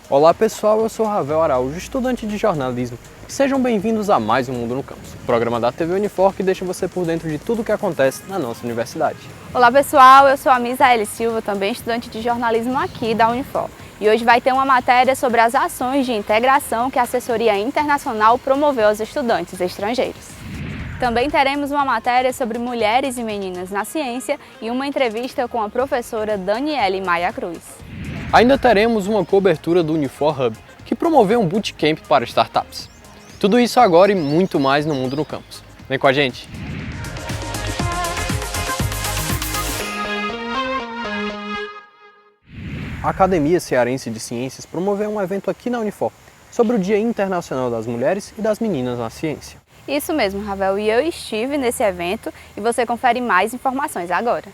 Olá pessoal, eu sou Ravel Araújo, estudante de jornalismo. Sejam bem-vindos a mais um Mundo no Campus, o programa da TV Unifor que deixa você por dentro de tudo o que acontece na nossa universidade. Olá pessoal, eu sou a Misaele Silva, também estudante de jornalismo aqui da Unifor. E hoje vai ter uma matéria sobre as ações de integração que a Assessoria Internacional promoveu aos estudantes estrangeiros. Também teremos uma matéria sobre mulheres e meninas na ciência e uma entrevista com a professora Daniele Maia Cruz. Ainda teremos uma cobertura do Unifor Hub, que promoveu um bootcamp para startups. Tudo isso agora e muito mais no Mundo no Campus. Vem com a gente! A Academia Cearense de Ciências promoveu um evento aqui na Unifor sobre o Dia Internacional das Mulheres e das Meninas na Ciência. Isso mesmo, Ravel, e eu estive nesse evento e você confere mais informações agora.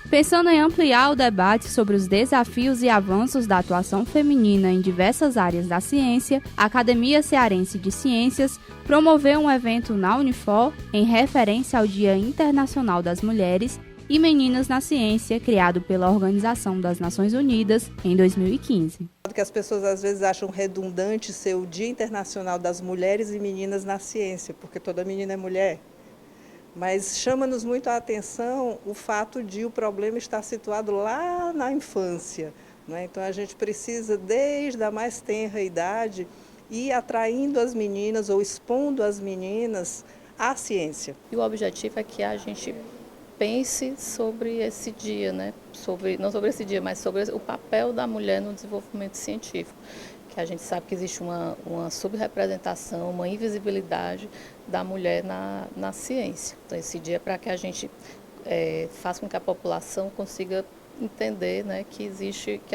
Pensando em ampliar o debate sobre os desafios e avanços da atuação feminina em diversas áreas da ciência, a Academia Cearense de Ciências promoveu um evento na Unifor em referência ao Dia Internacional das Mulheres e Meninas na Ciência, criado pela Organização das Nações Unidas em 2015. Que as pessoas às vezes acham redundante ser o Dia Internacional das Mulheres e Meninas na Ciência, porque toda menina é mulher. Mas chama-nos muito a atenção o fato de o problema estar situado lá na infância, né? Então a gente precisa, desde a mais tenra idade, ir atraindo as meninas ou expondo as meninas à ciência. E o objetivo é que a gente pense sobre esse dia, né? Não sobre esse dia, mas sobre o papel da mulher no desenvolvimento científico. Que a gente sabe que existe uma subrepresentação, uma invisibilidade da mulher na ciência. Então, esse dia é para que a gente faça com que a população consiga entender, né, que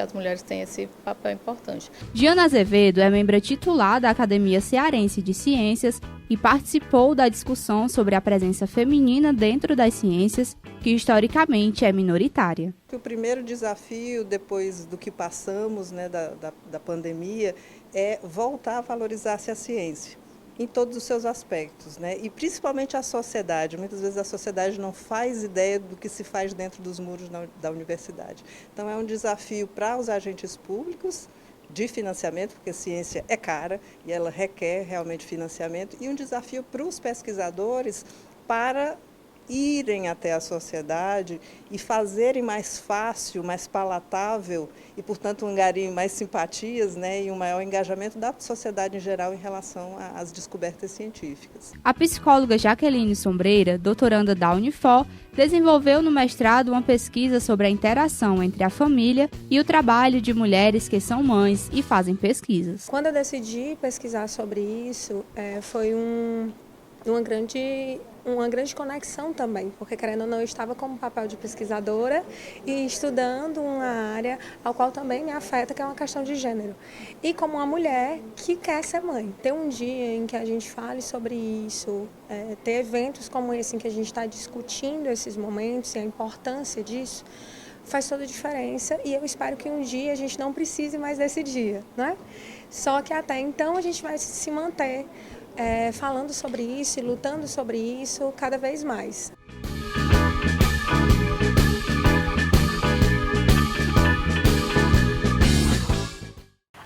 as mulheres têm esse papel importante. Diana Azevedo é membra titular da Academia Cearense de Ciências e participou da discussão sobre a presença feminina dentro das ciências, que historicamente é minoritária. O primeiro desafio, depois do que passamos, né, da pandemia, é voltar a valorizar-se a ciência em todos os seus aspectos, né? E principalmente a sociedade. Muitas vezes a sociedade não faz ideia do que se faz dentro dos muros da universidade. Então é um desafio para os agentes públicos de financiamento, porque a ciência é cara e ela requer realmente financiamento, e um desafio para os pesquisadores para irem até a sociedade e fazerem mais fácil, mais palatável e, portanto, angariar mais simpatias, né, e um maior engajamento da sociedade em geral em relação às descobertas científicas. A psicóloga Jaqueline Sombreira, doutoranda da Unifor, desenvolveu no mestrado uma pesquisa sobre a interação entre a família e o trabalho de mulheres que são mães e fazem pesquisas. Quando eu decidi pesquisar sobre isso, foi uma grande conexão também, porque querendo ou não eu estava como papel de pesquisadora e estudando uma área ao qual também me afeta, que é uma questão de gênero. E como uma mulher que quer ser mãe. Ter um dia em que a gente fale sobre isso, ter eventos como esse em que a gente está discutindo esses momentos e a importância disso, faz toda a diferença, e eu espero que um dia a gente não precise mais desse dia, né? Só que até então a gente vai se manter falando sobre isso e lutando sobre isso cada vez mais.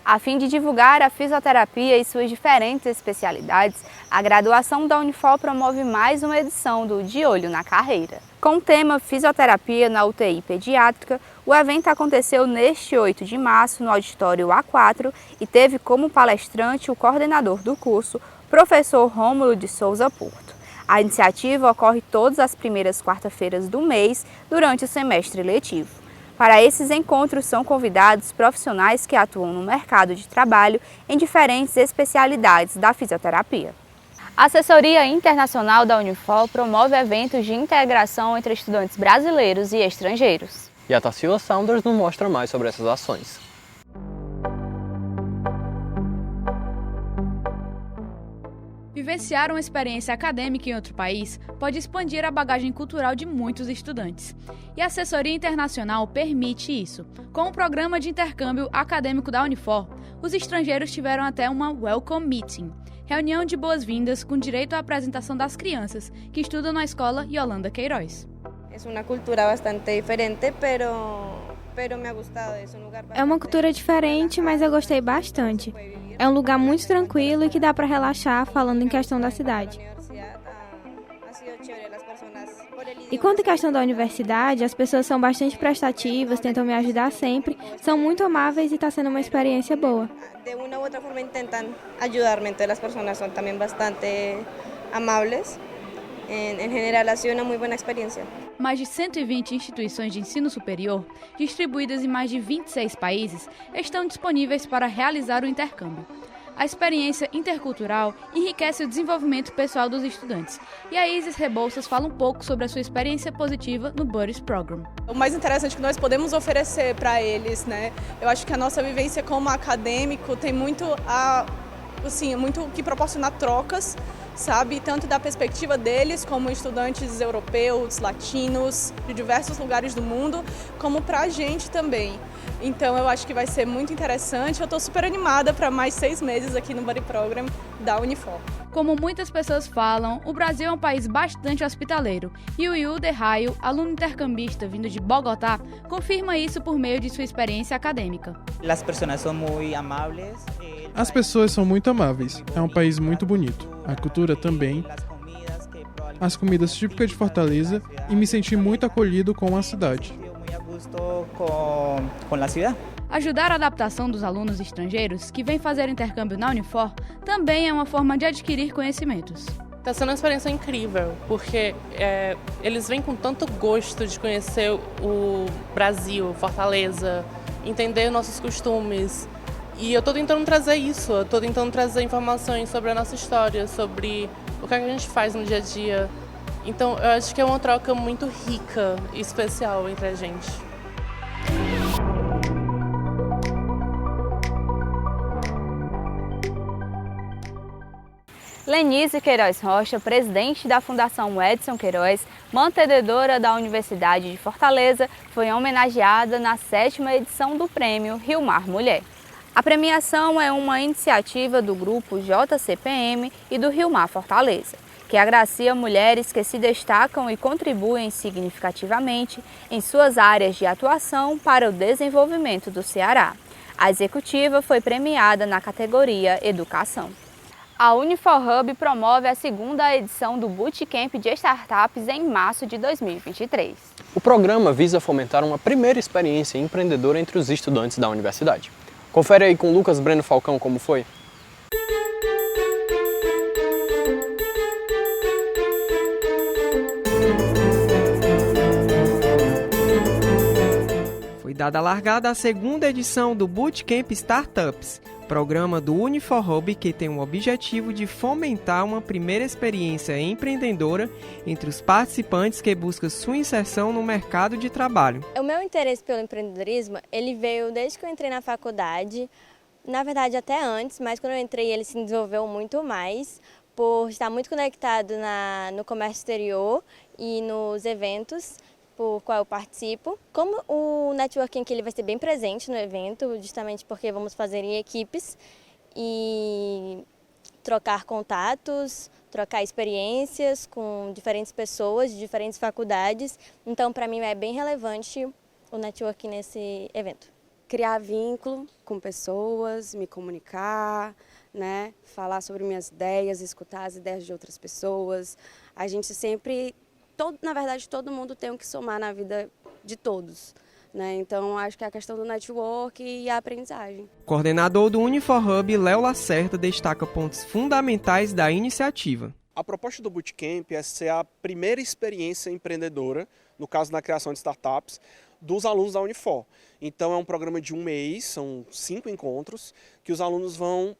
A fim de divulgar a fisioterapia e suas diferentes especialidades, a graduação da Unifor promove mais uma edição do De Olho na Carreira. Com o tema Fisioterapia na UTI Pediátrica, o evento aconteceu neste 8 de março no auditório A4 e teve como palestrante o coordenador do curso, professor Rômulo de Souza Porto. A iniciativa ocorre todas as primeiras quarta-feiras do mês durante o semestre letivo. Para esses encontros são convidados profissionais que atuam no mercado de trabalho em diferentes especialidades da fisioterapia. A Assessoria Internacional da Unifor promove eventos de integração entre estudantes brasileiros e estrangeiros. E a Tarsila Saunders nos mostra mais sobre essas ações. Vivenciar uma experiência acadêmica em outro país pode expandir a bagagem cultural de muitos estudantes. E a Assessoria Internacional permite isso. Com o programa de intercâmbio acadêmico da Unifor, os estrangeiros tiveram até uma Welcome Meeting, reunião de boas-vindas com direito à apresentação das crianças que estudam na escola Yolanda Queiroz. É uma cultura diferente, mas eu gostei bastante. É um lugar muito tranquilo e que dá para relaxar falando em questão da cidade. E quanto à questão da universidade, as pessoas são bastante prestativas, tentam me ajudar sempre, são muito amáveis e está sendo uma experiência boa. De uma ou outra forma tentam ajudar-me, então as pessoas são também bastante amáveis. Em geral, ha sido uma muito boa experiência. Mais de 120 instituições de ensino superior, distribuídas em mais de 26 países, estão disponíveis para realizar o intercâmbio. A experiência intercultural enriquece o desenvolvimento pessoal dos estudantes. E a Isis Rebouças fala um pouco sobre a sua experiência positiva no Buddies Program. O mais interessante que nós podemos oferecer para eles, né? Eu acho que a nossa vivência como acadêmico tem muito que proporcionar trocas, sabe? Tanto da perspectiva deles como estudantes europeus, latinos, de diversos lugares do mundo, como para a gente também. Então eu acho que vai ser muito interessante. Eu estou super animada para mais 6 meses aqui no Buddy Program da Unifor. Como muitas pessoas falam, o Brasil é um país bastante hospitaleiro. E o Yu de Raio, aluno intercambista vindo de Bogotá, confirma isso por meio de sua experiência acadêmica. As pessoas são muito amáveis. É um país muito bonito. A cultura também. As comidas típicas de Fortaleza e me senti muito acolhido com a cidade. Ajudar a adaptação dos alunos estrangeiros que vêm fazer intercâmbio na Unifor também é uma forma de adquirir conhecimentos. Está sendo uma experiência incrível, porque eles vêm com tanto gosto de conhecer o Brasil, Fortaleza, entender nossos costumes. E eu estou tentando trazer isso, eu estou tentando trazer informações sobre a nossa história, sobre o que a gente faz no dia a dia. Então eu acho que é uma troca muito rica e especial entre a gente. Lenise Queiroz Rocha, presidente da Fundação Edson Queiroz, mantenedora da Universidade de Fortaleza, foi homenageada na 7ª edição do Prêmio Rio Mar Mulher. A premiação é uma iniciativa do grupo JCPM e do Rio Mar Fortaleza, que agracia mulheres que se destacam e contribuem significativamente em suas áreas de atuação para o desenvolvimento do Ceará. A executiva foi premiada na categoria Educação. A Unifor Hub promove a 2ª edição do Bootcamp de Startups em março de 2023. O programa visa fomentar uma primeira experiência empreendedora entre os estudantes da universidade. Confere aí com Lucas Breno Falcão como foi. Foi dada a largada à 2ª edição do Bootcamp Startups, programa do Unifor Hub que tem o objetivo de fomentar uma primeira experiência empreendedora entre os participantes que buscam sua inserção no mercado de trabalho. O meu interesse pelo empreendedorismo, ele veio desde que eu entrei na faculdade, na verdade até antes, mas quando eu entrei ele se desenvolveu muito mais, por estar muito conectado no comércio exterior e nos eventos por qual eu participo. Como o networking aqui ele vai ser bem presente no evento, justamente porque vamos fazer em equipes e trocar contatos, trocar experiências com diferentes pessoas de diferentes faculdades. Então, para mim é bem relevante o networking nesse evento. Criar vínculo com pessoas, me comunicar, né? Falar sobre minhas ideias, escutar as ideias de outras pessoas. A gente sempre... na verdade, todo mundo tem o que somar na vida de todos, né? Então, acho que é a questão do network e a aprendizagem. Coordenador do Unifor Hub, Léo Lacerda, destaca pontos fundamentais da iniciativa. A proposta do Bootcamp é ser a primeira experiência empreendedora, no caso na criação de startups, dos alunos da Unifor. Então é um programa de 1 mês, são 5 encontros, que os alunos vão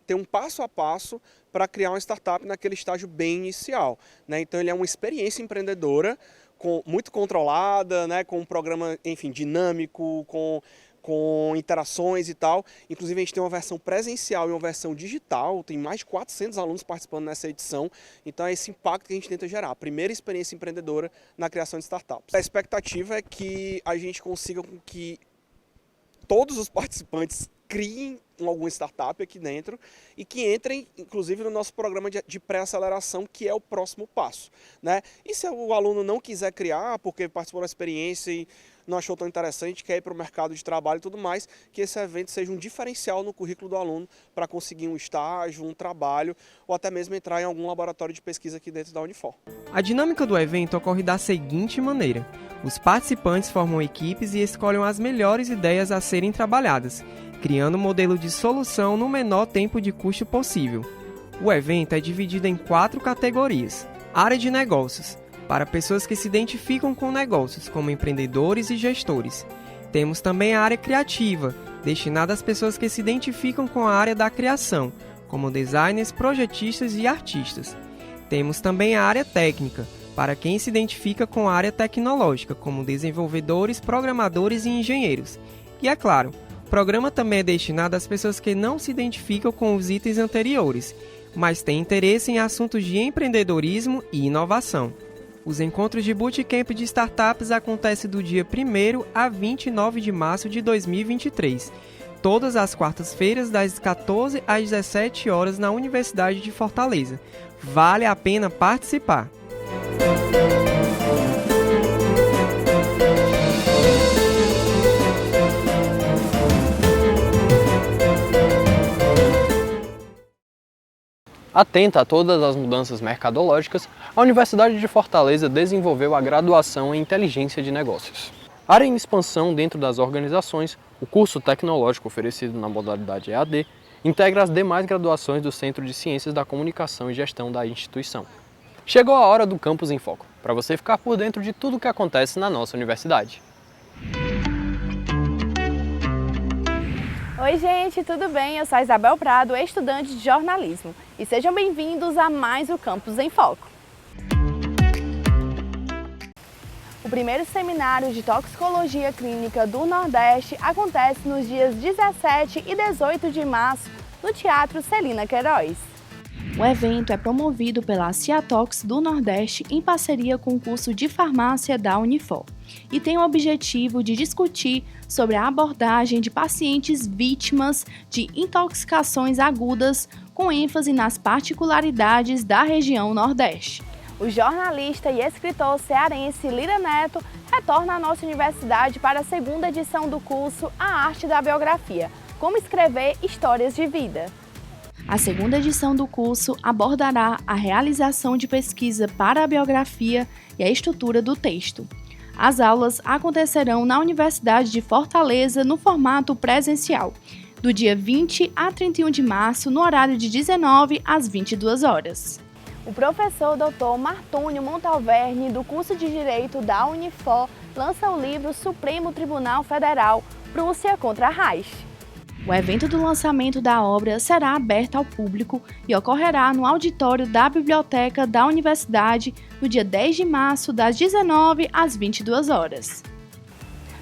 ter um passo a passo para criar uma startup naquele estágio bem inicial, né? Então ele é uma experiência empreendedora, muito controlada, né? Com um programa, enfim, dinâmico, com interações e tal. Inclusive a gente tem uma versão presencial e uma versão digital, tem mais de 400 alunos participando nessa edição, então é esse impacto que a gente tenta gerar, a primeira experiência empreendedora na criação de startups. A expectativa é que a gente consiga que todos os participantes criem alguma startup aqui dentro e que entrem, inclusive, no nosso programa de pré-aceleração, que é o próximo passo, né? E se o aluno não quiser criar, porque participou da experiência e não achou tão interessante, quer ir para o mercado de trabalho e tudo mais, que esse evento seja um diferencial no currículo do aluno para conseguir um estágio, um trabalho ou até mesmo entrar em algum laboratório de pesquisa aqui dentro da Unifor. A dinâmica do evento ocorre da seguinte maneira: os participantes formam equipes e escolhem as melhores ideias a serem trabalhadas, criando um modelo de solução no menor tempo de custo possível. O evento é dividido em 4 categorias. Área de negócios, para pessoas que se identificam com negócios, como empreendedores e gestores. Temos também a área criativa, destinada às pessoas que se identificam com a área da criação, como designers, projetistas e artistas. Temos também a área técnica, para quem se identifica com a área tecnológica, como desenvolvedores, programadores e engenheiros. E é claro, o programa também é destinado às pessoas que não se identificam com os itens anteriores, mas têm interesse em assuntos de empreendedorismo e inovação. Os encontros de Bootcamp de Startups acontecem do dia 1º a 29 de março de 2023, todas as quartas-feiras das 14 às 17 horas na Universidade de Fortaleza. Vale a pena participar! Atenta a todas as mudanças mercadológicas, a Universidade de Fortaleza desenvolveu a graduação em Inteligência de Negócios. Área em expansão dentro das organizações, o curso tecnológico oferecido na modalidade EAD integra as demais graduações do Centro de Ciências da Comunicação e Gestão da instituição. Chegou a hora do Campus em Foco, para você ficar por dentro de tudo o que acontece na nossa universidade. Oi gente, tudo bem? Eu sou a Isabel Prado, estudante de jornalismo, e sejam bem-vindos a mais o Campus em Foco. O primeiro seminário de toxicologia clínica do Nordeste acontece nos dias 17 e 18 de março no Teatro Celina Queiroz. O evento é promovido pela Ciatox do Nordeste em parceria com o curso de farmácia da Unifor e tem o objetivo de discutir sobre a abordagem de pacientes vítimas de intoxicações agudas, com ênfase nas particularidades da região Nordeste. O jornalista e escritor cearense Lira Neto retorna à nossa universidade para a segunda edição do curso A Arte da Biografia, como escrever histórias de vida. A segunda edição do curso abordará a realização de pesquisa para a biografia e a estrutura do texto. As aulas acontecerão na Universidade de Fortaleza no formato presencial, do dia 20 a 31 de março, no horário de 19 às 22 horas. O professor Dr. Martônio Montalverne, do curso de Direito da Unifor, lança o livro Supremo Tribunal Federal, Prússia contra Reich. O evento do lançamento da obra será aberto ao público e ocorrerá no auditório da Biblioteca da Universidade no dia 10 de março, das 19 às 22 horas.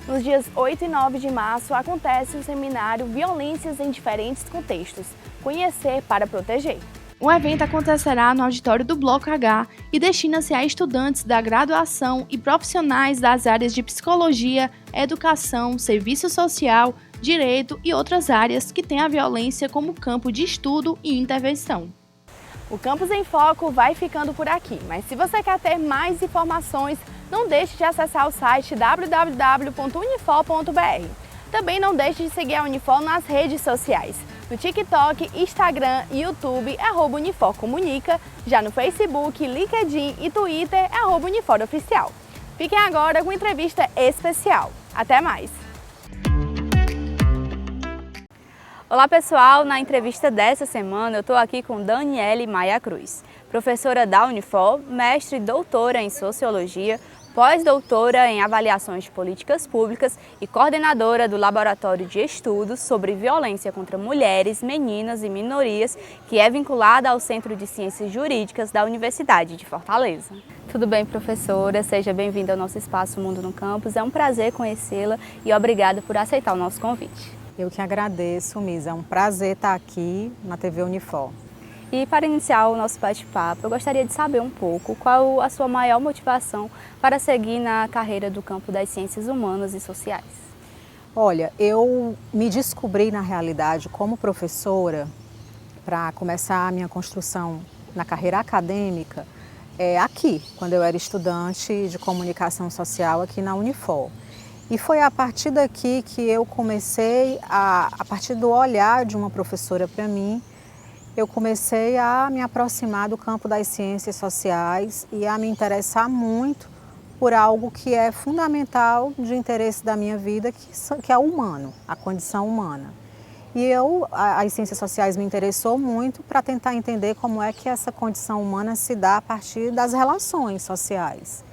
Nos dias 8 e 9 de março acontece o seminário Violências em Diferentes Contextos, Conhecer para Proteger. O evento acontecerá no auditório do Bloco H e destina-se a estudantes da graduação e profissionais das áreas de psicologia, educação, serviço social, direito e outras áreas que têm a violência como campo de estudo e intervenção. O Campus em Foco vai ficando por aqui, mas se você quer ter mais informações, não deixe de acessar o site www.unifor.br. Também não deixe de seguir a Unifor nas redes sociais. No TikTok, Instagram e YouTube é @Unifor Comunica, já no Facebook, LinkedIn e Twitter é @Unifor Oficial. Fiquem agora com entrevista especial. Até mais! Olá pessoal, na entrevista dessa semana eu estou aqui com Daniele Maia Cruz, professora da Unifor, mestre e doutora em Sociologia, pós-doutora em Avaliações de Políticas Públicas e coordenadora do Laboratório de Estudos sobre Violência contra Mulheres, Meninas e Minorias, que é vinculada ao Centro de Ciências Jurídicas da Universidade de Fortaleza. Tudo bem, professora? Seja bem-vinda ao nosso espaço Mundo no Campus. É um prazer conhecê-la e obrigada por aceitar o nosso convite. Eu que agradeço, Misa. É um prazer estar aqui na TV Unifor. E para iniciar o nosso bate-papo, eu gostaria de saber um pouco qual a sua maior motivação para seguir na carreira do campo das ciências humanas e sociais. Olha, eu me descobri na realidade como professora para começar a minha construção na carreira acadêmica aqui, quando eu era estudante de comunicação social aqui na Unifor. E foi a partir daqui que eu comecei, a partir do olhar de uma professora para mim, eu comecei a me aproximar do campo das ciências sociais e a me interessar muito por algo que é fundamental de interesse da minha vida, que é o humano, a condição humana. E as ciências sociais me interessou muito para tentar entender como é que essa condição humana se dá a partir das relações sociais.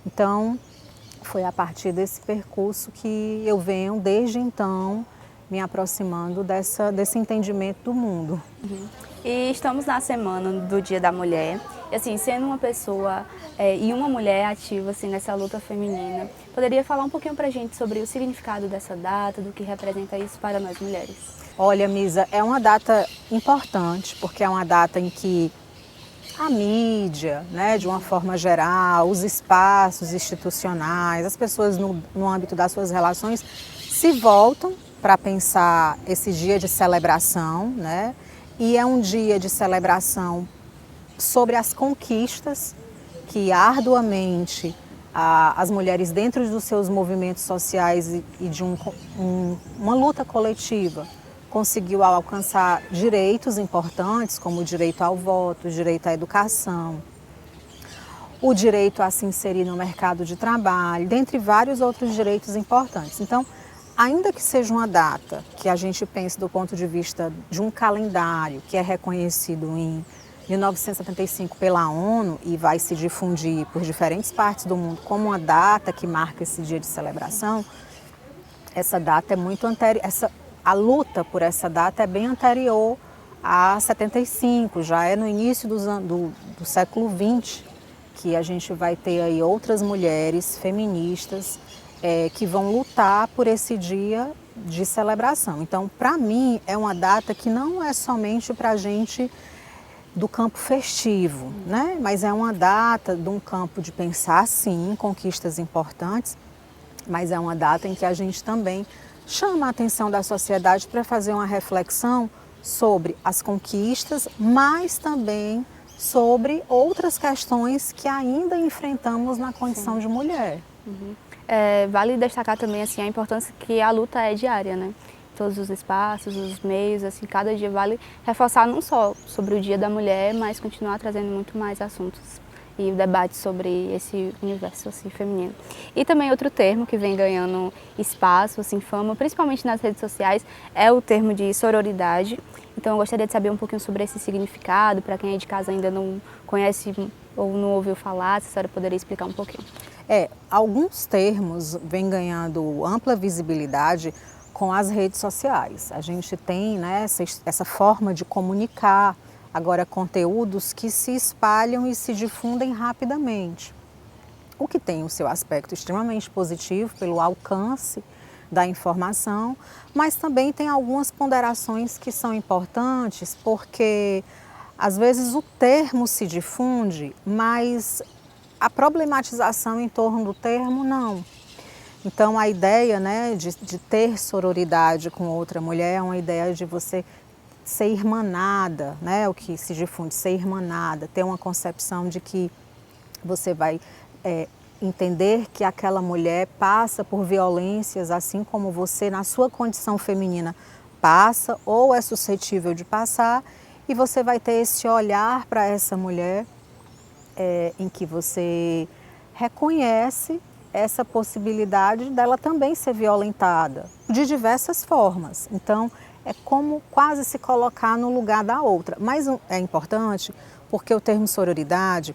Então, foi a partir desse percurso que eu venho, desde então, me aproximando desse entendimento do mundo. E estamos na semana do Dia da Mulher, e assim, sendo uma pessoa e uma mulher ativa assim, nessa luta feminina, poderia falar um pouquinho pra gente sobre o significado dessa data, do que representa isso para nós mulheres? Olha, Misa, é uma data importante, porque é uma data em que a mídia, né, de uma forma geral, os espaços institucionais, as pessoas no âmbito das suas relações se voltam para pensar esse dia de celebração, né? E é um dia de celebração sobre as conquistas que arduamente as mulheres dentro dos seus movimentos sociais e de uma luta coletiva conseguiu alcançar direitos importantes, como o direito ao voto, o direito à educação, o direito a se inserir no mercado de trabalho, dentre vários outros direitos importantes. Então, ainda que seja uma data que a gente pense do ponto de vista de um calendário que é reconhecido em 1975 pela ONU e vai se difundir por diferentes partes do mundo como uma data que marca esse dia de celebração, essa data é muito anterior, a luta por essa data é bem anterior a 75, já é no início do século XX que a gente vai ter aí outras mulheres feministas que vão lutar por esse dia de celebração. Então, para mim, é uma data que não é somente para a gente do campo festivo, né? Mas é uma data de um campo de pensar, sim, conquistas importantes, mas é uma data em que a gente também chama a atenção da sociedade para fazer uma reflexão sobre as conquistas, mas também sobre outras questões que ainda enfrentamos na condição de mulher. Vale destacar também assim, a importância que a luta é diária, né? Todos os espaços, os meios, assim, cada dia vale reforçar não só sobre o Dia da Mulher, mas continuar trazendo muito mais assuntos e o debate sobre esse universo assim, feminino. E também outro termo que vem ganhando espaço, assim, fama, principalmente nas redes sociais, é o termo de sororidade. Então eu gostaria de saber um pouquinho sobre esse significado, para quem é de casa ainda não conhece ou não ouviu falar, se a senhora poderia explicar um pouquinho. Alguns termos vêm ganhando ampla visibilidade com as redes sociais. A gente tem, né, essa forma de comunicar agora conteúdos que se espalham e se difundem rapidamente. O que tem o seu aspecto extremamente positivo pelo alcance da informação, mas também tem algumas ponderações que são importantes porque às vezes o termo se difunde, mas a problematização em torno do termo não. Então a ideia, né, de ter sororidade com outra mulher é uma ideia de você ser irmanada, né, o que se difunde, ser irmanada, ter uma concepção de que você vai entender que aquela mulher passa por violências assim como você, na sua condição feminina, passa ou é suscetível de passar, e você vai ter esse olhar para essa mulher em que você reconhece essa possibilidade dela também ser violentada de diversas formas. Então, é como quase se colocar no lugar da outra. Mas é importante porque o termo sororidade,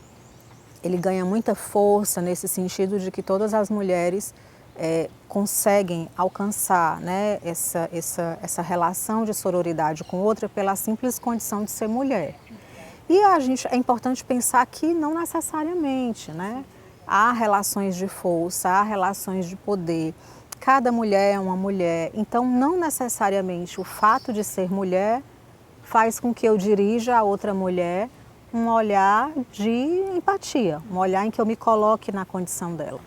ele ganha muita força nesse sentido de que todas as mulheres conseguem alcançar, né, essa relação de sororidade com outra pela simples condição de ser mulher. E é importante pensar que não necessariamente, né? Há relações de força, há relações de poder. Cada mulher é uma mulher, então não necessariamente o fato de ser mulher faz com que eu dirija a outra mulher um olhar de empatia, um olhar em que eu me coloque na condição dela.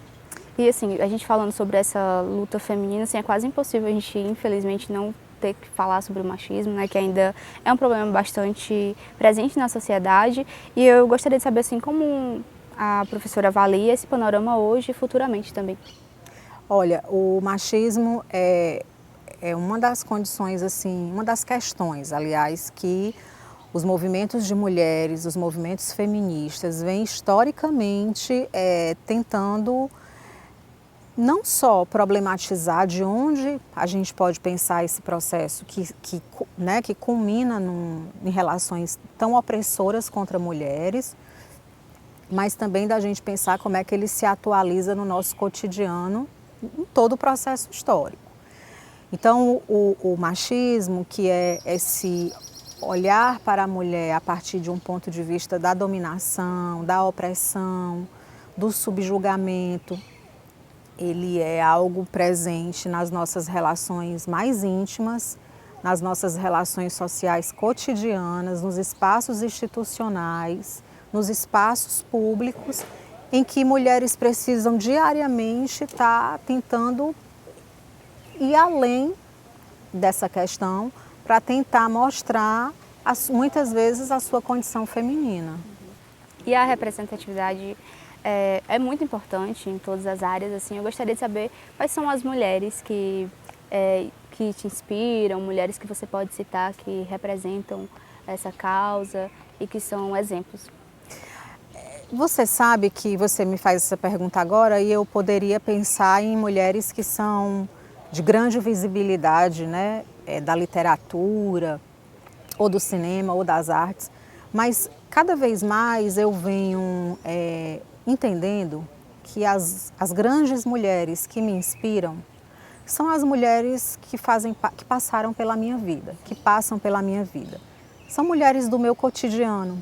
E assim, a gente falando sobre essa luta feminina, assim, é quase impossível a gente, infelizmente, não ter que falar sobre o machismo, né, que ainda é um problema bastante presente na sociedade. E eu gostaria de saber assim, como a professora avalia esse panorama hoje e futuramente também. Olha, o machismo é uma das condições, assim, uma das questões, aliás, que os movimentos de mulheres, os movimentos feministas vêm historicamente tentando não só problematizar de onde a gente pode pensar esse processo que culmina em relações tão opressoras contra mulheres, mas também da gente pensar como é que ele se atualiza no nosso cotidiano, em todo o processo histórico. Então, o machismo, que é esse olhar para a mulher a partir de um ponto de vista da dominação, da opressão, do subjugamento, ele é algo presente nas nossas relações mais íntimas, nas nossas relações sociais cotidianas, nos espaços institucionais, nos espaços públicos, em que mulheres precisam diariamente estar tentando ir além dessa questão para tentar mostrar, muitas vezes, a sua condição feminina. E a representatividade é muito importante em todas as áreas. Assim, eu gostaria de saber quais são as mulheres que te inspiram, mulheres que você pode citar que representam essa causa e que são exemplos. Você sabe que você me faz essa pergunta agora e eu poderia pensar em mulheres que são de grande visibilidade, né, da literatura, ou do cinema, ou das artes, mas cada vez mais eu venho entendendo que as grandes mulheres que me inspiram são as mulheres que passaram pela minha vida, que passam pela minha vida. São mulheres do meu cotidiano.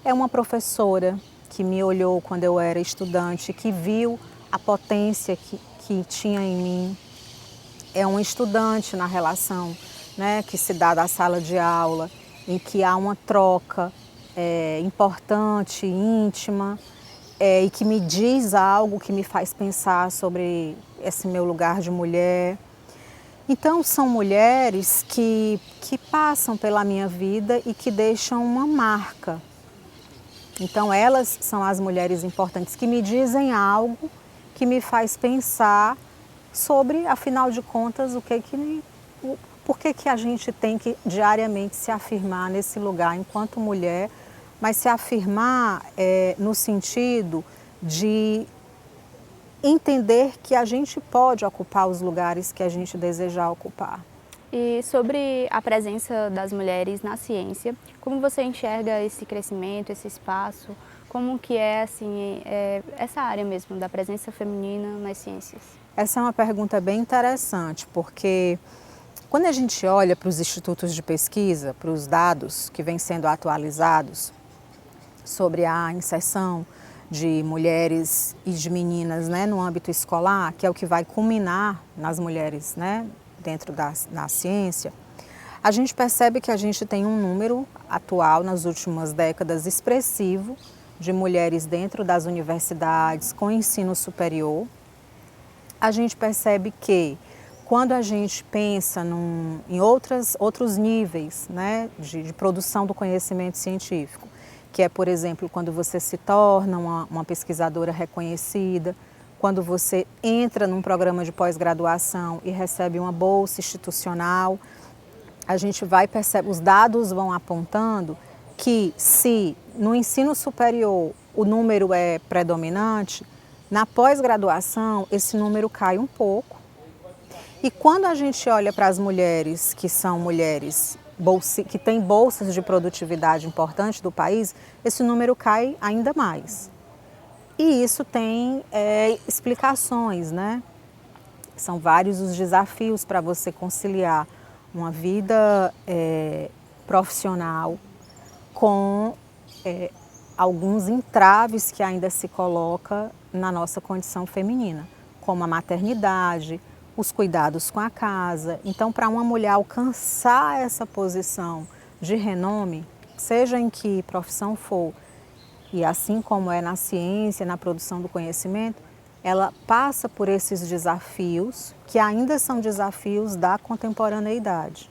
É uma professora que me olhou quando eu era estudante, que viu a potência que tinha em mim. É um estudante na relação, né, que se dá da sala de aula, em que há uma troca importante, íntima, e que me diz algo que me faz pensar sobre esse meu lugar de mulher. Então, são mulheres que passam pela minha vida e que deixam uma marca. Então, elas são as mulheres importantes que me dizem algo que me faz pensar sobre, afinal de contas, por que a gente tem que diariamente se afirmar nesse lugar enquanto mulher, mas se afirmar no sentido de entender que a gente pode ocupar os lugares que a gente desejar ocupar. E sobre a presença das mulheres na ciência, como você enxerga esse crescimento, esse espaço? Como que é assim, essa área mesmo da presença feminina nas ciências? Essa é uma pergunta bem interessante, porque quando a gente olha para os institutos de pesquisa, para os dados que vêm sendo atualizados sobre a inserção de mulheres e de meninas, né, no âmbito escolar, que é o que vai culminar nas mulheres, né, dentro da ciência, a gente percebe que a gente tem um número atual, nas últimas décadas, expressivo de mulheres dentro das universidades com ensino superior. A gente percebe que quando a gente pensa em outros níveis, né, de produção do conhecimento científico, que é, por exemplo, quando você se torna uma pesquisadora reconhecida, quando você entra num programa de pós-graduação e recebe uma bolsa institucional, a gente perceber, os dados vão apontando que se no ensino superior o número é predominante, na pós-graduação esse número cai um pouco. E quando a gente olha para as mulheres que são mulheres que têm bolsas de produtividade importante do país, esse número cai ainda mais. E isso tem explicações, né? São vários os desafios para você conciliar uma vida profissional com alguns entraves que ainda se coloca na nossa condição feminina, como a maternidade, os cuidados com a casa. Então, para uma mulher alcançar essa posição de renome, seja em que profissão for, e assim como é na ciência, na produção do conhecimento, ela passa por esses desafios, que ainda são desafios da contemporaneidade.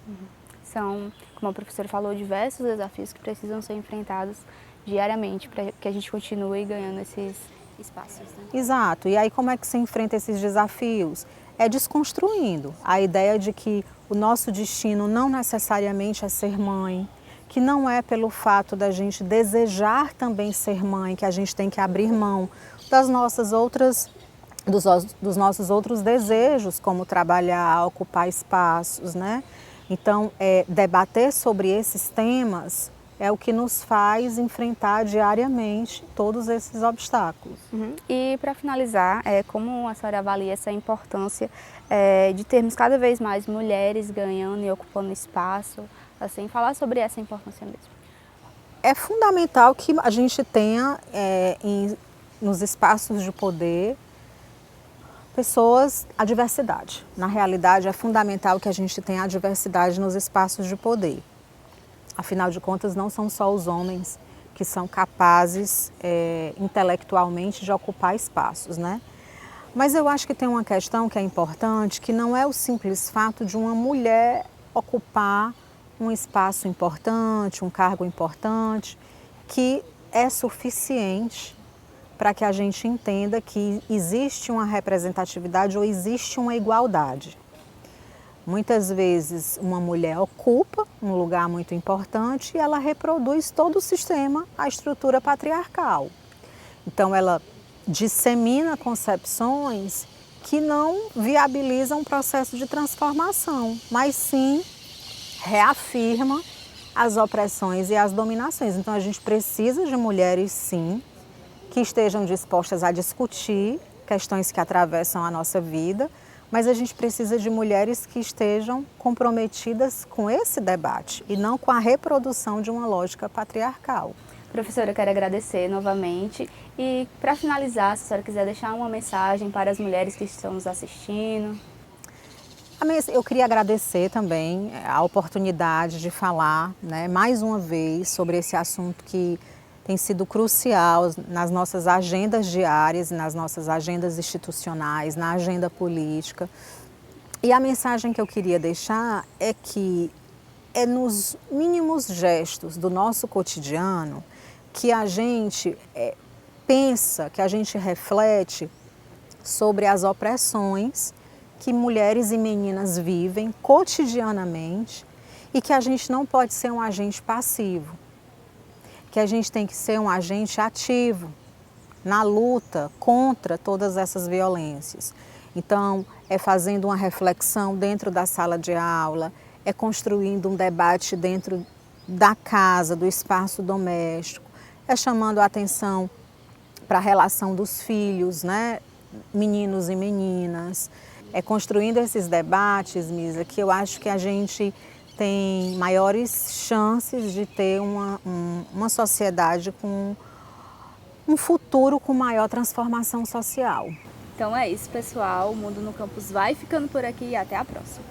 São, como a professora falou, diversos desafios que precisam ser enfrentados diariamente para que a gente continue ganhando esses espaços. Né? Exato. E aí como é que se enfrenta esses desafios? É desconstruindo a ideia de que o nosso destino não necessariamente é ser mãe, que não é pelo fato da gente desejar também ser mãe, que a gente tem que abrir mão das nossas outras, dos nossos outros desejos, como trabalhar, ocupar espaços, né? Então, debater sobre esses temas é o que nos faz enfrentar diariamente todos esses obstáculos. E para finalizar, como a senhora avalia essa importância de termos cada vez mais mulheres ganhando e ocupando espaço, assim, falar sobre essa importância mesmo? É fundamental que a gente tenha nos espaços de poder a diversidade. Na realidade, é fundamental que a gente tenha a diversidade nos espaços de poder. Afinal de contas, não são só os homens que são capazes intelectualmente de ocupar espaços, né? Mas eu acho que tem uma questão que é importante, que não é o simples fato de uma mulher ocupar um espaço importante, um cargo importante, que é suficiente para que a gente entenda que existe uma representatividade ou existe uma igualdade. Muitas vezes uma mulher ocupa um lugar muito importante e ela reproduz todo o sistema, a estrutura patriarcal. Então ela dissemina concepções que não viabilizam um processo de transformação, mas sim reafirma as opressões e as dominações. Então a gente precisa de mulheres, sim, que estejam dispostas a discutir questões que atravessam a nossa vida, mas a gente precisa de mulheres que estejam comprometidas com esse debate e não com a reprodução de uma lógica patriarcal. Professora, eu quero agradecer novamente e, para finalizar, se a senhora quiser deixar uma mensagem para as mulheres que estão nos assistindo. Eu queria agradecer também a oportunidade de falar, né, mais uma vez sobre esse assunto que tem sido crucial nas nossas agendas diárias, nas nossas agendas institucionais, na agenda política. E a mensagem que eu queria deixar é que é nos mínimos gestos do nosso cotidiano que a gente pensa, que a gente reflete sobre as opressões que mulheres e meninas vivem cotidianamente e que a gente não pode ser um agente passivo, que a gente tem que ser um agente ativo na luta contra todas essas violências. Então, é fazendo uma reflexão dentro da sala de aula, é construindo um debate dentro da casa, do espaço doméstico, é chamando a atenção para a relação dos filhos, né? Meninos e meninas, é construindo esses debates, Misa, que eu acho que a gente tem maiores chances de ter uma sociedade com um futuro com maior transformação social. Então é isso, pessoal. O Mundo no Campus vai ficando por aqui e até a próxima.